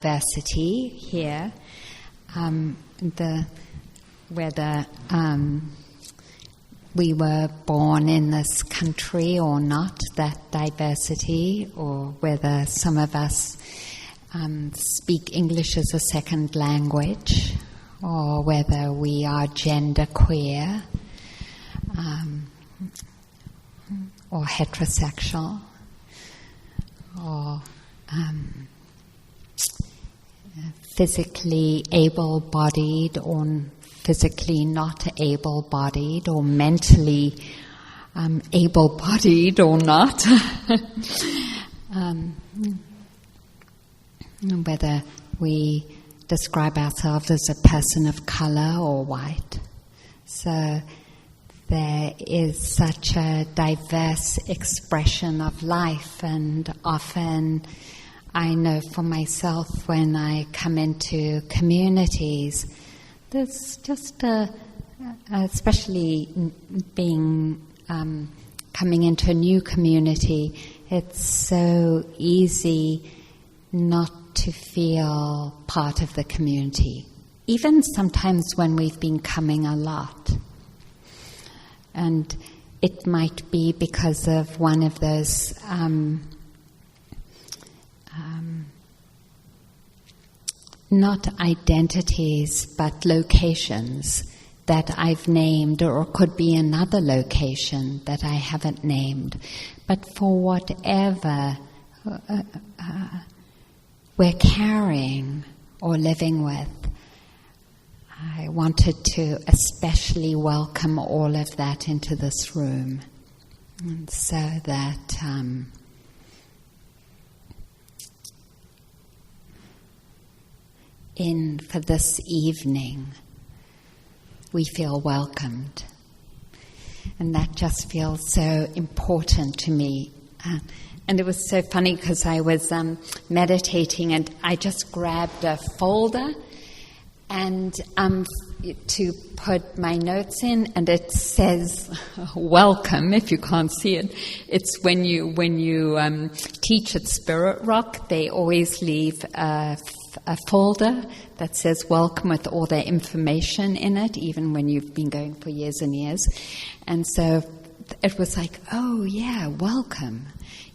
diversity here, whether we were born in this country or not, that diversity, or whether some of us speak English as a second language, or whether we are genderqueer or heterosexual, or physically able-bodied or physically not able-bodied, or mentally able-bodied or not, whether we describe ourselves as a person of color or white. So there is such a diverse expression of life, and often I know for myself when I come into communities, there's just especially being coming into a new community, it's so easy not to feel part of the community, even sometimes when we've been coming a lot. And it might be because of one of those not identities, but locations that I've named, or could be another location that I haven't named. But for whatever we're carrying or living with, I wanted to especially welcome all of that into this room, and so that for this evening we feel welcomed. And that just feels so important to me. And it was so funny because I was meditating, and I just grabbed a folder and to put my notes in, and it says welcome. If you can't see it, it's when you teach at Spirit Rock, they always leave a folder that says welcome with all their information in it, even when you've been going for years and years. And so it was like, oh yeah, welcome.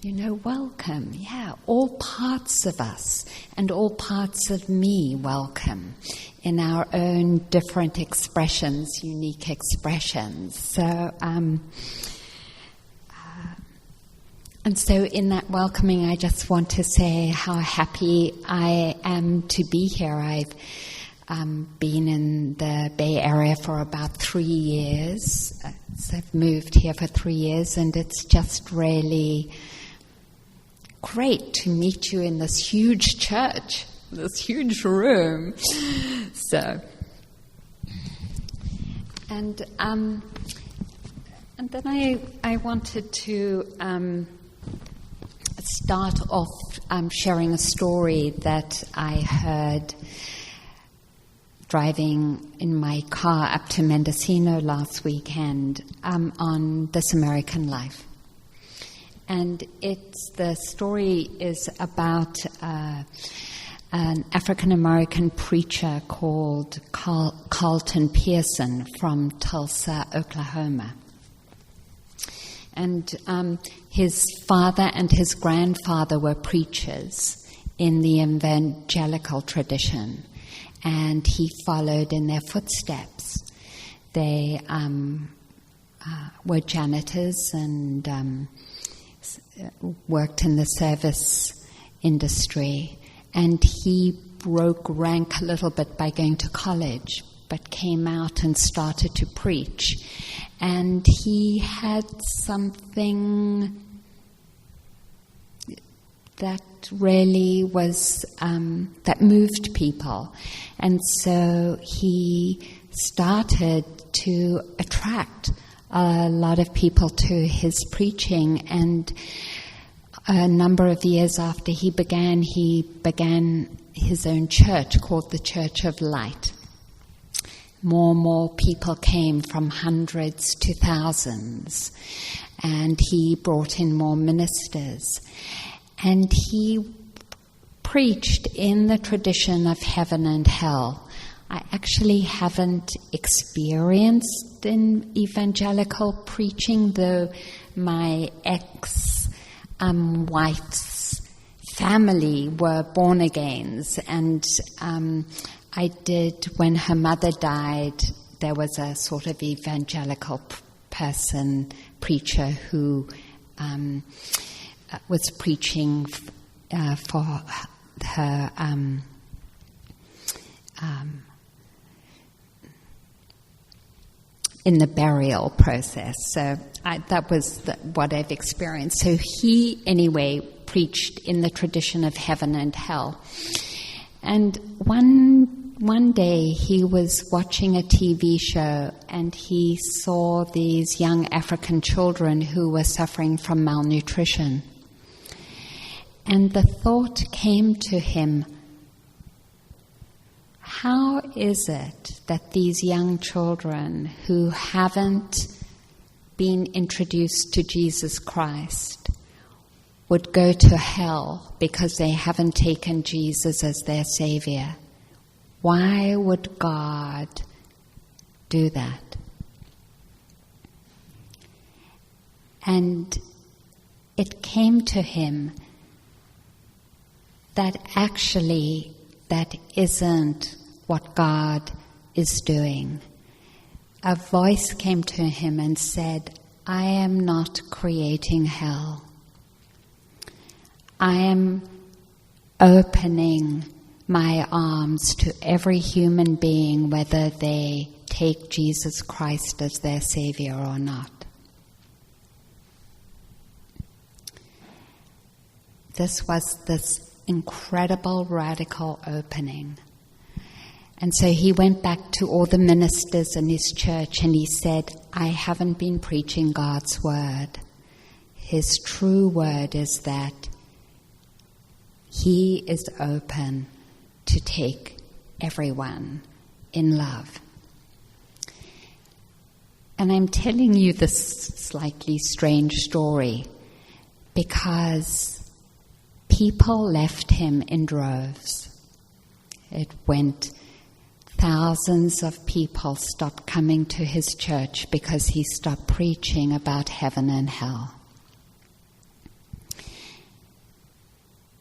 Welcome. Yeah, all parts of us and all parts of me welcome in our own different expressions, unique expressions. So, and so in that welcoming, I just want to say how happy I am to be here. I've been in the Bay Area for about 3 years. So I've moved here for 3 years, and it's just really great to meet you in this huge church, this huge room. So, and then I wanted to start off sharing a story that I heard driving in my car up to Mendocino last weekend on This American Life. And the story is about an African-American preacher called Carlton Pearson from Tulsa, Oklahoma. And his father and his grandfather were preachers in the evangelical tradition, and he followed in their footsteps. They were janitors and worked in the service industry, and he broke rank a little bit by going to college, but came out and started to preach. And he had something that really was, that moved people. And so he started to attract a lot of people to his preaching. And a number of years after he began his own church called the Church of Light. More and more people came, from hundreds to thousands, and he brought in more ministers. And he preached in the tradition of heaven and hell. I actually haven't experienced in evangelical preaching, though my ex-wife's family were born-agains, and I did, when her mother died, there was a sort of evangelical preacher who was preaching for her in the burial process. So that was what I've experienced. So he, anyway, preached in the tradition of heaven and hell. And one day he was watching a TV show and he saw these young African children who were suffering from malnutrition. And the thought came to him, how is it that these young children who haven't been introduced to Jesus Christ would go to hell because they haven't taken Jesus as their Savior? Why would God do that? And it came to him that actually that isn't what God is doing. A voice came to him and said, I am not creating hell. I am opening my arms to every human being, whether they take Jesus Christ as their Savior or not. This was this incredible radical opening. And so he went back to all the ministers in his church and he said, I haven't been preaching God's word. His true word is that he is open to take everyone in love. And I'm telling you this slightly strange story because people left him in droves. It went, thousands of people stopped coming to his church because he stopped preaching about heaven and hell.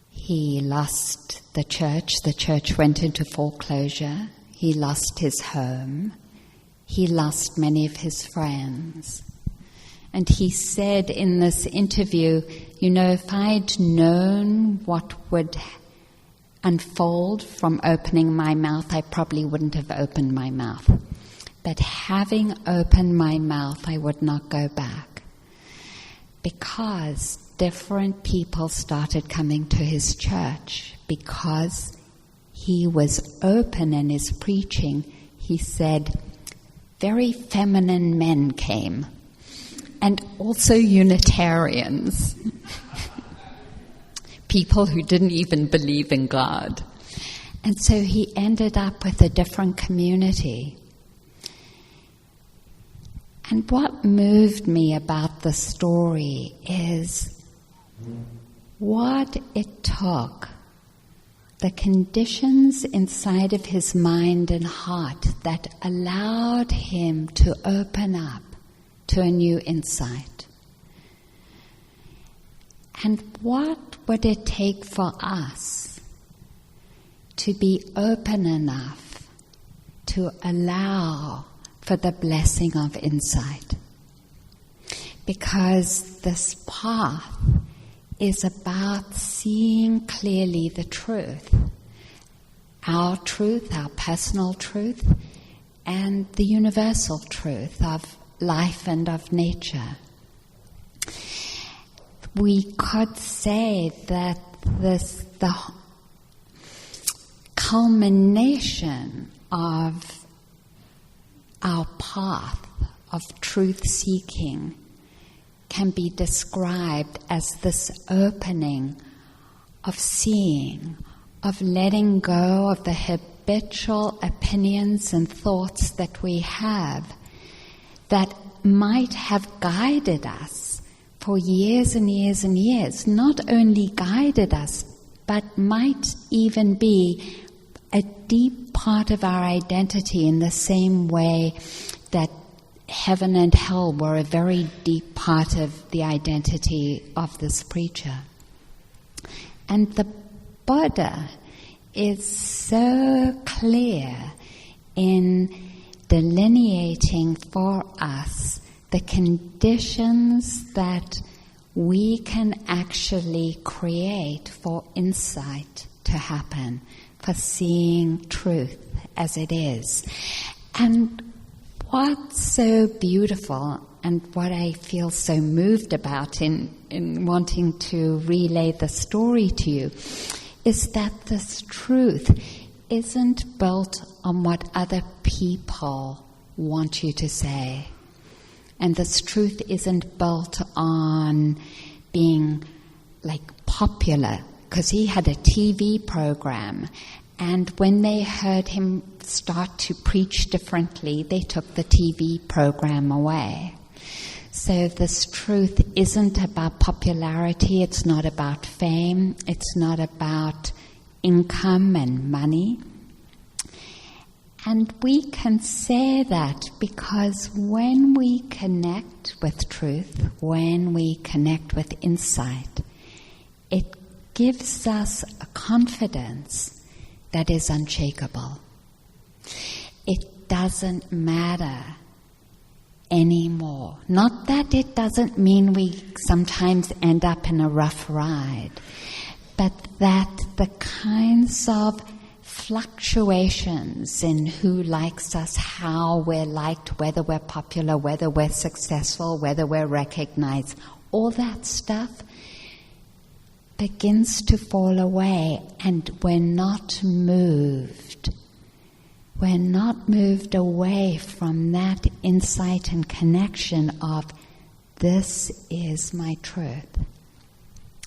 He lost the church went into foreclosure, he lost his home, he lost many of his friends. And he said in this interview, you know, if I'd known what would unfold from opening my mouth, I probably wouldn't have opened my mouth. But having opened my mouth, I would not go back. Because different people started coming to his church. Because he was open in his preaching, he said, very feminine men came. And also Unitarians. People who didn't even believe in God. And so he ended up with a different community. And what moved me about the story is what it took, the conditions inside of his mind and heart that allowed him to open up to a new insight. And what would it take for us to be open enough to allow for the blessing of insight? Because this path is about seeing clearly the truth, our personal truth, and the universal truth of life and of nature. We could say that the culmination of our path of truth-seeking can be described as this opening of seeing, of letting go of the habitual opinions and thoughts that we have that might have guided us for years and years and years. Not only guided us, but might even be a deep part of our identity in the same way that heaven and hell were a very deep part of the identity of this preacher. And the Buddha is so clear in delineating for us the conditions that we can actually create for insight to happen, for seeing truth as it is. And what's so beautiful and what I feel so moved about in wanting to relay the story to you is that this truth isn't built on what other people want you to say. And this truth isn't built on being like popular, because he had a TV program, and when they heard him start to preach differently, they took the TV program away. So this truth isn't about popularity, it's not about fame, it's not about income and money. And we can say that because when we connect with truth, when we connect with insight, it gives us a confidence that is unshakable. It doesn't matter anymore. Not that it doesn't mean we sometimes end up in a rough ride, but that the kinds of fluctuations in who likes us, how we're liked, whether we're popular, whether we're successful, whether we're recognized, all that stuff begins to fall away, and we're not moved. We're not moved away from that insight and connection of, this is my truth.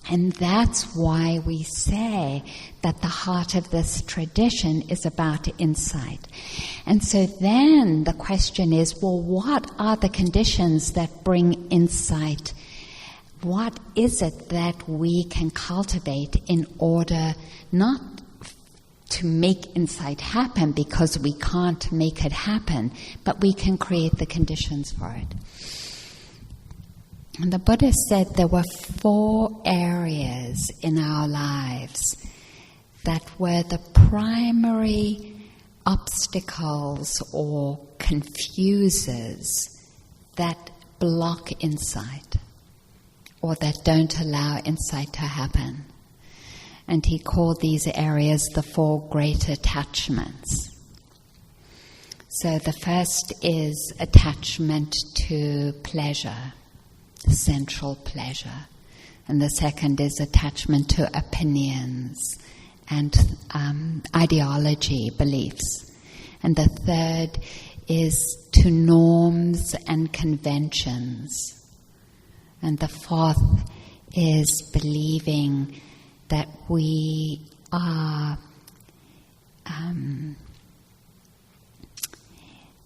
And that's why we say that the heart of this tradition is about insight. And so then the question is, well, what are the conditions that bring insight? What is it that we can cultivate in order not to make insight happen, because we can't make it happen, but we can create the conditions for it? And the Buddha said there were 4 areas in our lives that were the primary obstacles or confusers that block insight or that don't allow insight to happen. And he called these areas the 4 great attachments. So the first is attachment to pleasure, sensual pleasure. And the second is attachment to opinions and ideology, beliefs. And the third is to norms and conventions. And the fourth is believing that we are,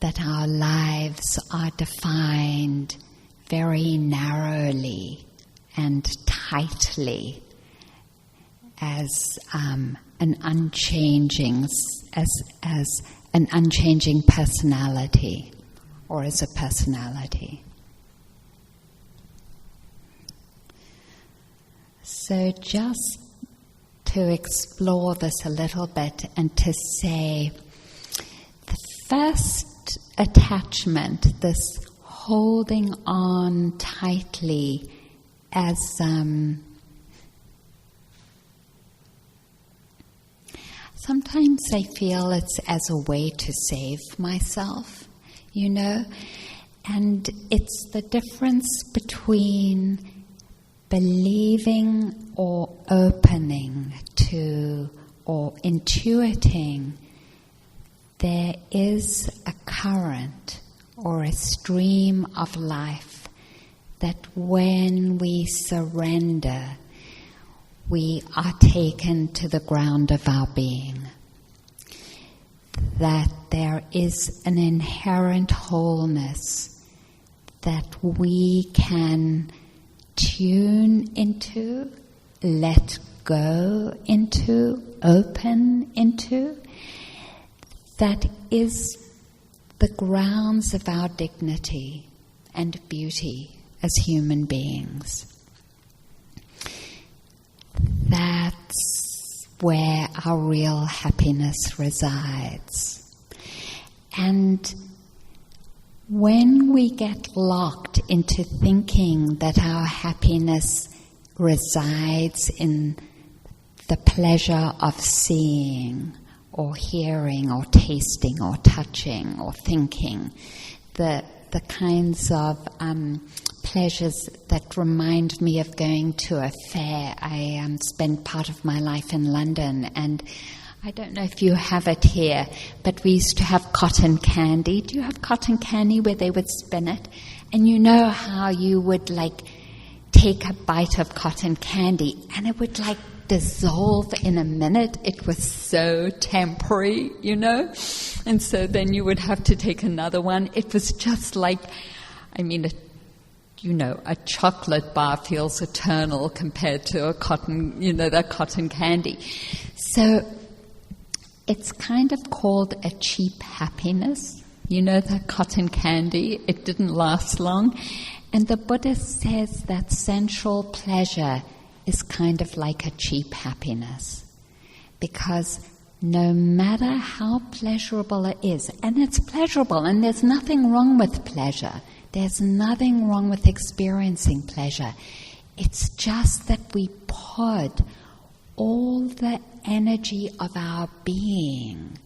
that our lives are defined very narrowly and tightly as an unchanging personality, or as a personality. So just to explore this a little bit and to say, the first attachment, this holding on tightly as sometimes I feel it's as a way to save myself, and it's the difference between believing or opening to or intuiting there is a current or a stream of life that when we surrender, we are taken to the ground of our being. That there is an inherent wholeness that we can tune into, let go into, open into, that is the grounds of our dignity and beauty as human beings. That's where our real happiness resides. And when we get locked into thinking that our happiness resides in the pleasure of seeing or hearing or tasting or touching or thinking, the kinds of pleasures that remind me of going to a fair. I spent part of my life in London, and I don't know if you have it here, but we used to have cotton candy. Do you have cotton candy where they would spin it? And you know how you would take a bite of cotton candy and it would dissolve in a minute. It was so temporary, and so then you would have to take another one. It was just a chocolate bar feels eternal compared to a cotton, that cotton candy. So it's kind of called a cheap happiness. That cotton candy, it didn't last long. And the Buddhist says that sensual pleasure is kind of like a cheap happiness. Because no matter how pleasurable it is, and it's pleasurable, and there's nothing wrong with pleasure, there's nothing wrong with experiencing pleasure, it's just that we put all the energy of our being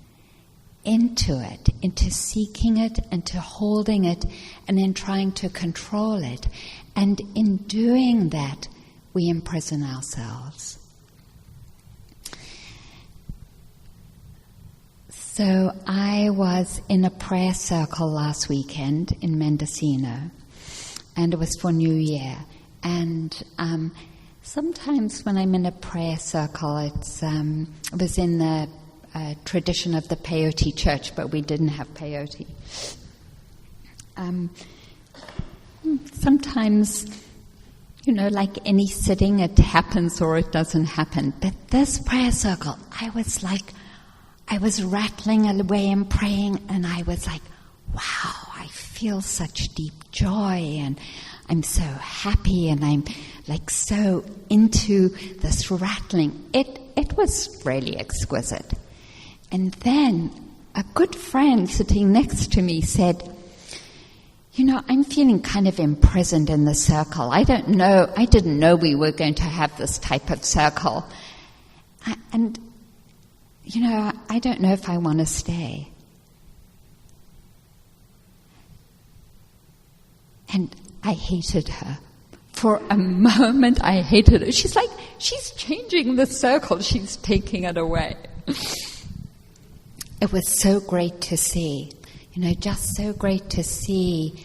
into it, into seeking it, into holding it, and in trying to control it. And in doing that, we imprison ourselves. So I was in a prayer circle last weekend in Mendocino, and it was for New Year. And sometimes when I'm in a prayer circle, it was in the tradition of the peyote church, but we didn't have peyote. Sometimes, like any sitting, it happens or it doesn't happen. But this prayer circle, I was rattling away and praying, and I was like, wow, I feel such deep joy, and I'm so happy, and I'm so into this rattling. It was really exquisite. And then a good friend sitting next to me said, I'm feeling kind of imprisoned in the circle. I didn't know we were going to have this type of circle. And, I don't know if I want to stay. And I hated her. For a moment, I hated her. She's changing the circle. She's taking it away. It was so great to see, just so great to see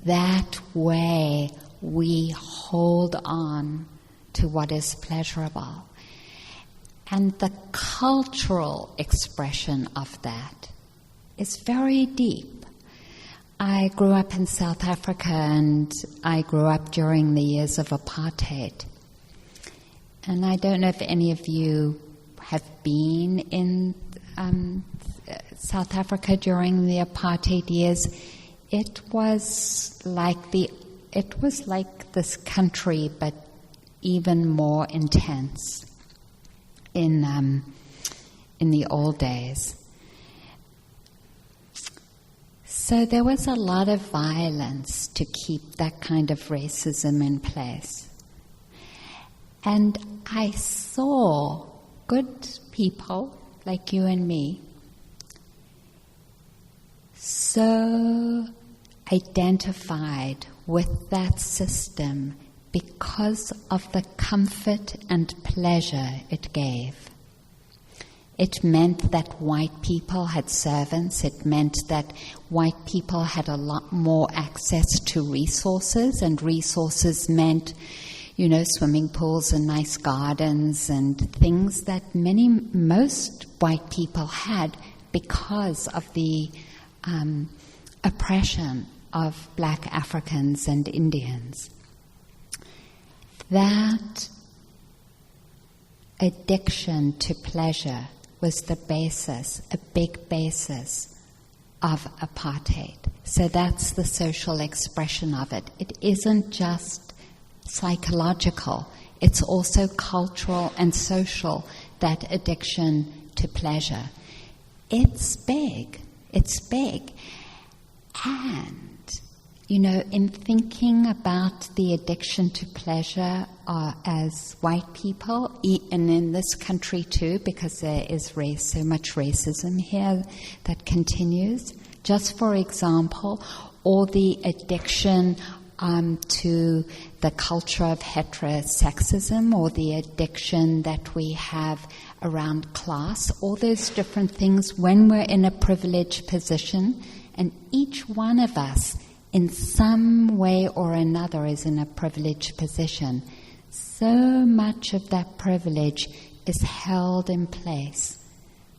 that way we hold on to what is pleasurable. And the cultural expression of that is very deep. I grew up in South Africa, and I grew up during the years of apartheid. And I don't know if any of you have been in South Africa during the apartheid years. It was like this country, but even more intense in the old days. So there was a lot of violence to keep that kind of racism in place. And I saw good people like you and me so identified with that system because of the comfort and pleasure it gave. It meant that white people had servants. It meant that white people had a lot more access to resources, and resources meant, swimming pools and nice gardens and things that most white people had because of the oppression of black Africans and Indians. That addiction to pleasure was the basis, a big basis of apartheid. So that's the social expression of it. It isn't just psychological, it's also cultural and social, that addiction to pleasure. It's big. And, in thinking about the addiction to pleasure as white people, and in this country too, because there is so much racism here that continues, just for example, or the addiction to the culture of heterosexism, or the addiction that we have around class, all those different things when we're in a privileged position, and each one of us in some way or another is in a privileged position. So much of that privilege is held in place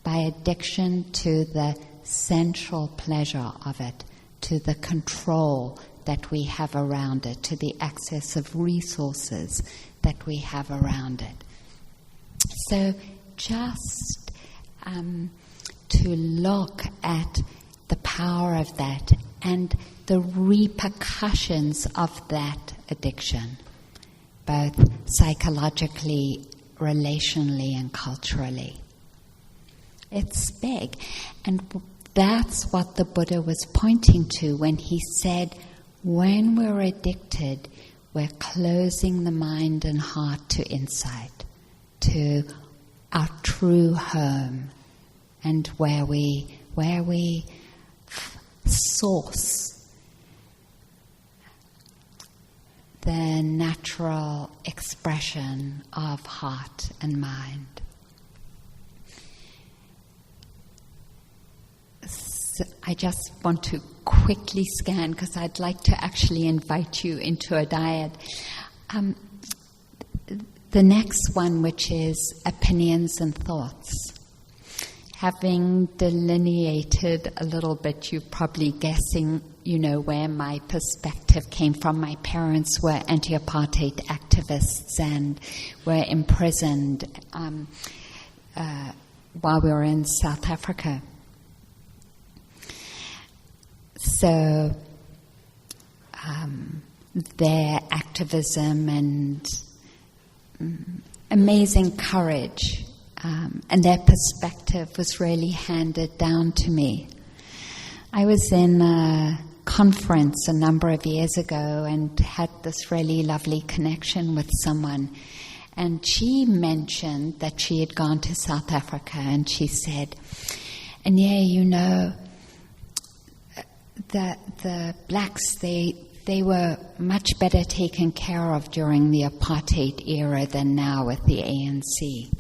by addiction to the sensual pleasure of it, to the control that we have around it, to the access of resources that we have around it. So just to look at the power of that and the repercussions of that addiction, both psychologically, relationally, and culturally. It's big. And that's what the Buddha was pointing to when he said, when we're addicted, we're closing the mind and heart to insight, to our true home, and where we source the natural expression of heart and mind. So I just want to quickly scan, because I'd like to actually invite you into a diet. The next one, which is opinions and thoughts. Having delineated a little bit, you're probably guessing, where my perspective came from. My parents were anti-apartheid activists and were imprisoned while we were in South Africa. So their activism and amazing courage and their perspective was really handed down to me. I was in a conference a number of years ago and had this really lovely connection with someone, and she mentioned that she had gone to South Africa, and she said, and the blacks, they were much better taken care of during the apartheid era than now with the ANC.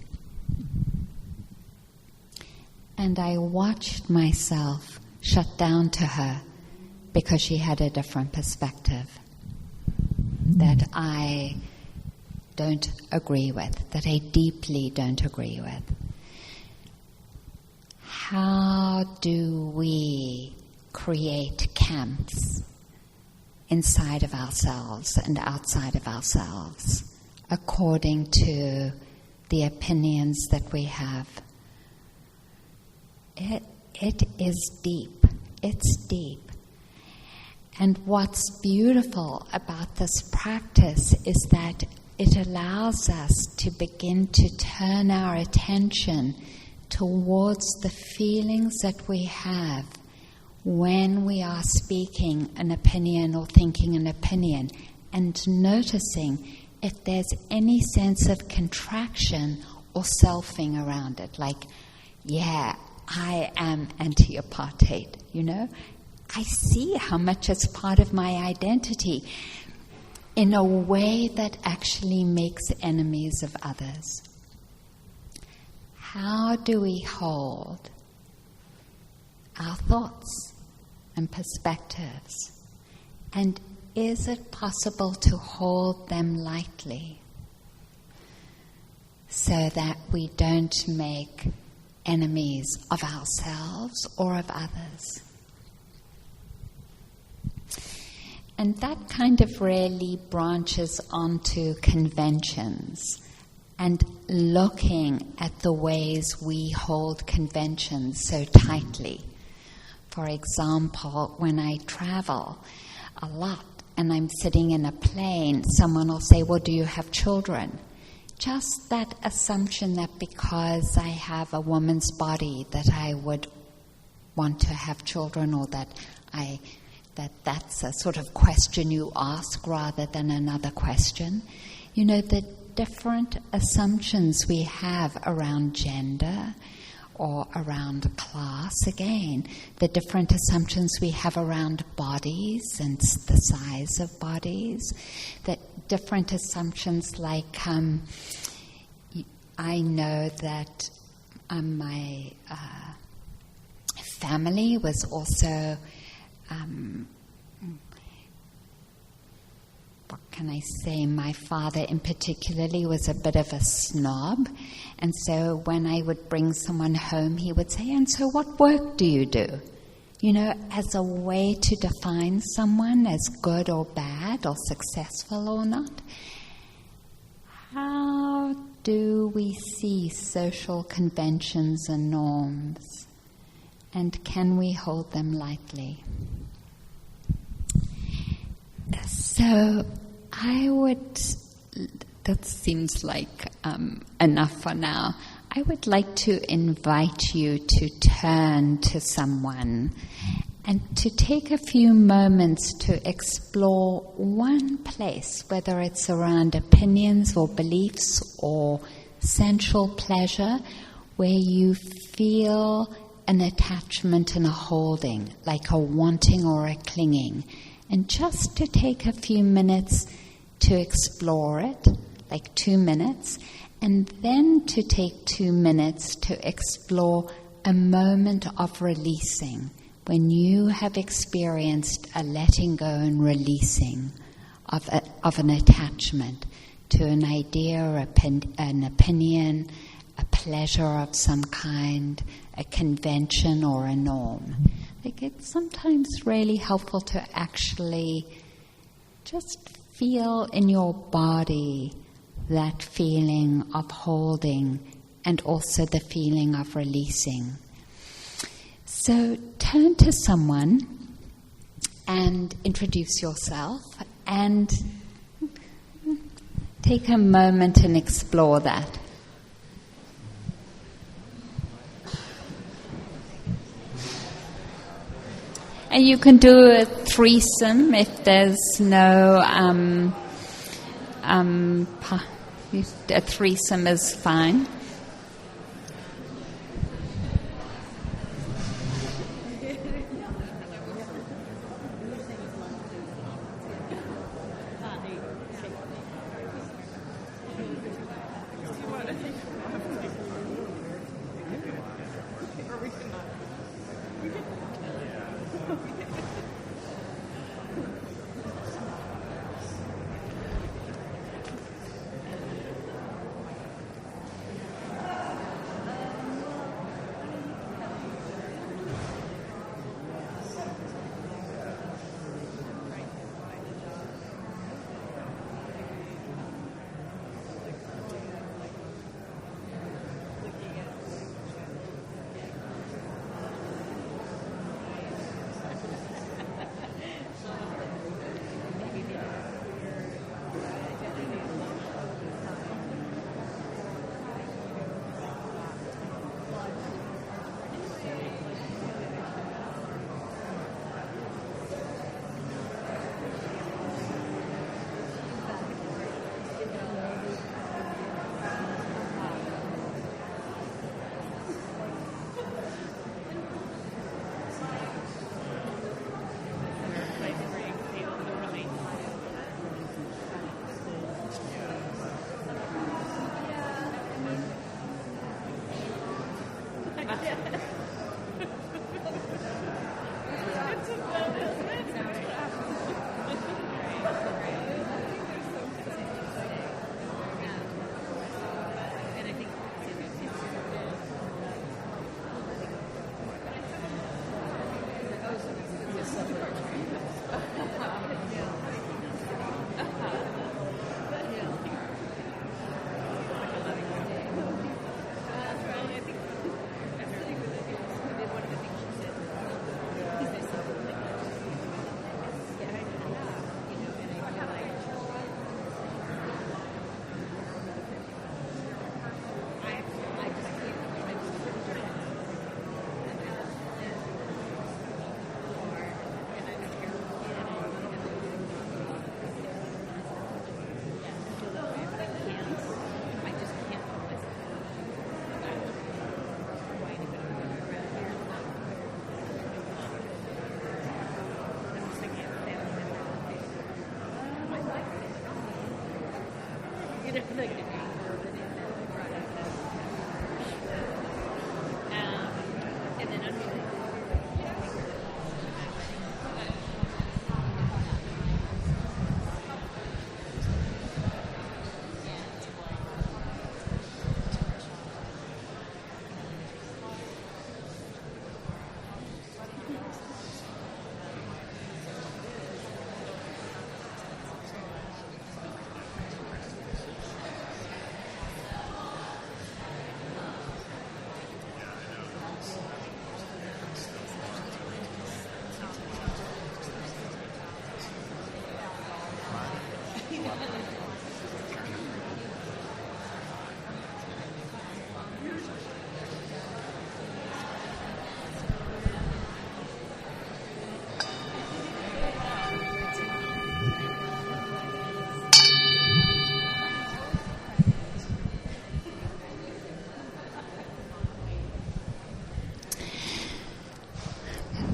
And I watched myself shut down to her because she had a different perspective that I don't agree with, that I deeply don't agree with. How do we create camps inside of ourselves and outside of ourselves according to the opinions that we have? It is deep. It's deep. And what's beautiful about this practice is that it allows us to begin to turn our attention towards the feelings that we have when we are speaking an opinion or thinking an opinion, and noticing if there's any sense of contraction or selfing around it, like, yeah, I am anti-apartheid, I see how much it's part of my identity in a way that actually makes enemies of others. How do we hold our thoughts and perspectives? And is it possible to hold them lightly so that we don't make enemies of ourselves or of others? And that kind of really branches onto conventions. and looking at the ways we hold conventions so tightly. For example, when I travel a lot and I'm sitting in a plane, someone will say, well, do you have children? Just that assumption that because I have a woman's body that I would want to have children, or that's a sort of question you ask rather than another question. You know, the different assumptions we have around gender or around class, again, the different assumptions we have around bodies and the size of bodies, the different assumptions like I know that my family was also, what can I say, my father in particularly was a bit of a snob, and so when I would bring someone home he would say, and so what work do you do? You know, as a way to define someone as good or bad or successful or not. How do we see social conventions and norms? And can we hold them lightly? So I would, that seems like enough for now. I would like to invite you to turn to someone and to take a few moments to explore one place, whether it's around opinions or beliefs or sensual pleasure, where you feel an attachment and a holding, like a wanting or a clinging. And just to take a few minutes to explore it, like 2 minutes, and then to take 2 minutes to explore a moment of releasing, when you have experienced a letting go and releasing of an attachment to an idea or an opinion, a pleasure of some kind, a convention or a norm. Like, it's sometimes really helpful to actually just feel in your body that feeling of holding and also the feeling of releasing. So turn to someone and introduce yourself and take a moment and explore that. And you can do a threesome if there's no, a threesome is fine.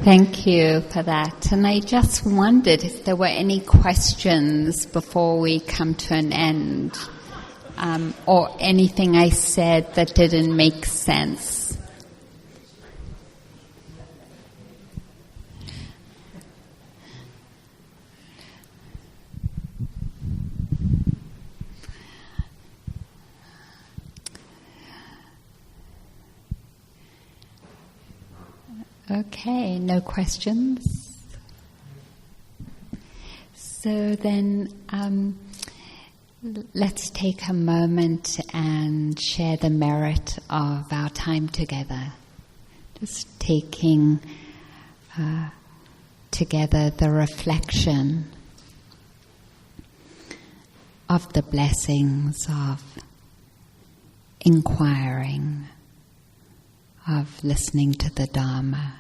Thank you for that. And I just wondered if there were any questions before we come to an end, or anything I said that didn't make sense. Okay, no questions. So then let's take a moment and share the merit of our time together. Just taking together the reflection of the blessings of inquiring, of listening to the Dharma,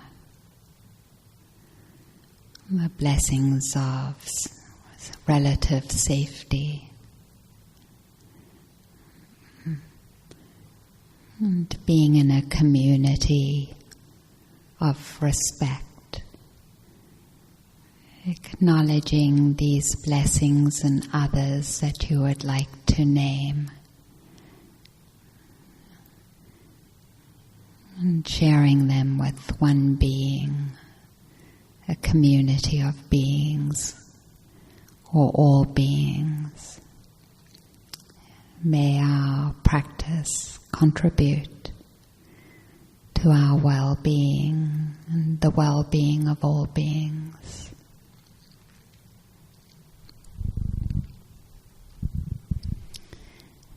the blessings of relative safety, and being in a community of respect, acknowledging these blessings and others that you would like to name, and sharing them with one being, a community of beings, or all beings. May our practice contribute to our well-being and the well-being of all beings.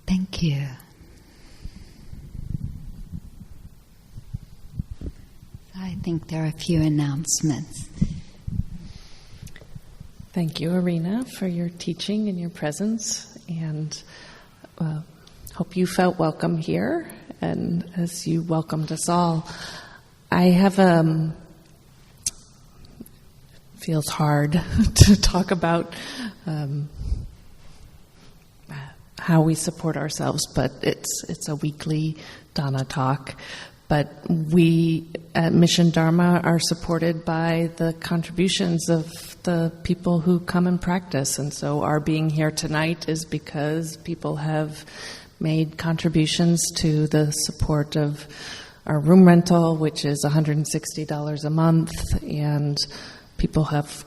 Thank you. I think there are a few announcements. Thank you, Arena, for your teaching and your presence, and hope you felt welcome here, and as you welcomed us all. I have feels hard to talk about how we support ourselves, but it's a weekly Dana talk. But we at Mission Dharma are supported by the contributions of the people who come and practice. And so our being here tonight is because people have made contributions to the support of our room rental, which is $160 a month. And people have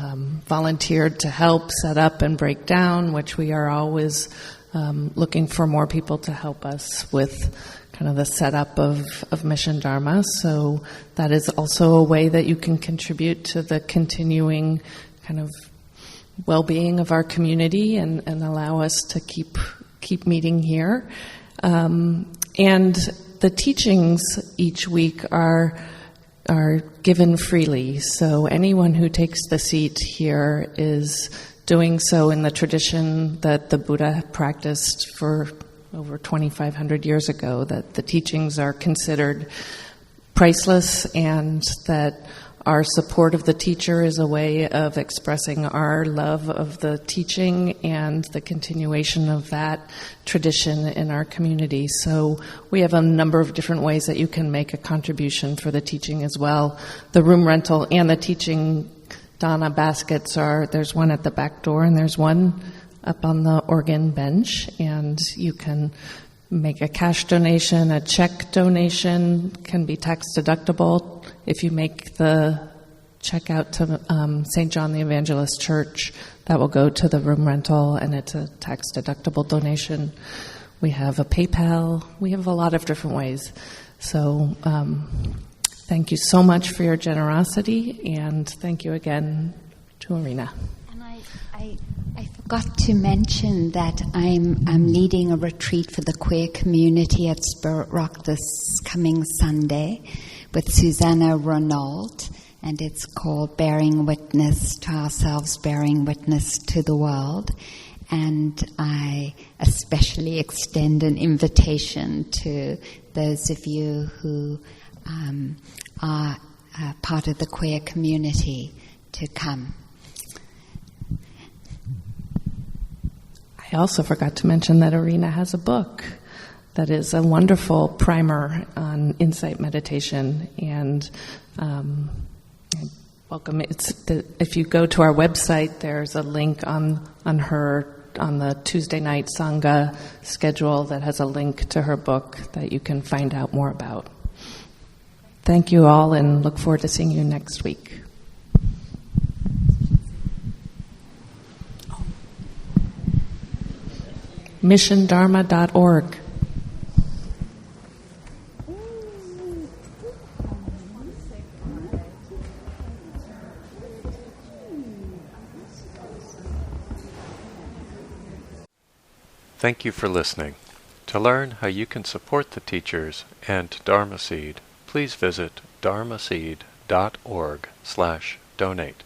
volunteered to help set up and break down, which we are always looking for more people to help us with kind of the setup of Mission Dharma. So that is also a way that you can contribute to the continuing kind of well-being of our community and allow us to keep meeting here. And the teachings each week are given freely. So anyone who takes the seat here is doing so in the tradition that the Buddha practiced for over 2,500 years ago, that the teachings are considered priceless and that our support of the teacher is a way of expressing our love of the teaching and the continuation of that tradition in our community. So we have a number of different ways that you can make a contribution for the teaching as well. The room rental and the teaching Dana baskets there's one at the back door and there's one up on the organ bench, and you can make a cash donation. A check donation can be tax deductible. If you make the check out to St. John the Evangelist Church, that will go to the room rental, and it's a tax deductible donation. We have a PayPal. We have a lot of different ways. So thank you so much for your generosity, and thank you again to Arena. And I forgot to mention that I'm leading a retreat for the queer community at Spirit Rock this coming Sunday with Susanna Ronald, and it's called Bearing Witness to Ourselves, Bearing Witness to the World. And I especially extend an invitation to those of you who are part of the queer community to come. I also forgot to mention that Arena has a book that is a wonderful primer on insight meditation, and welcome. If you go to our website, there's a link on the Tuesday night Sangha schedule that has a link to her book that you can find out more about. Thank you all, and look forward to seeing you next week. MissionDharma.org. Thank you for listening. To learn how you can support the teachers and Dharma Seed, please visit dharmaseed.org/donate.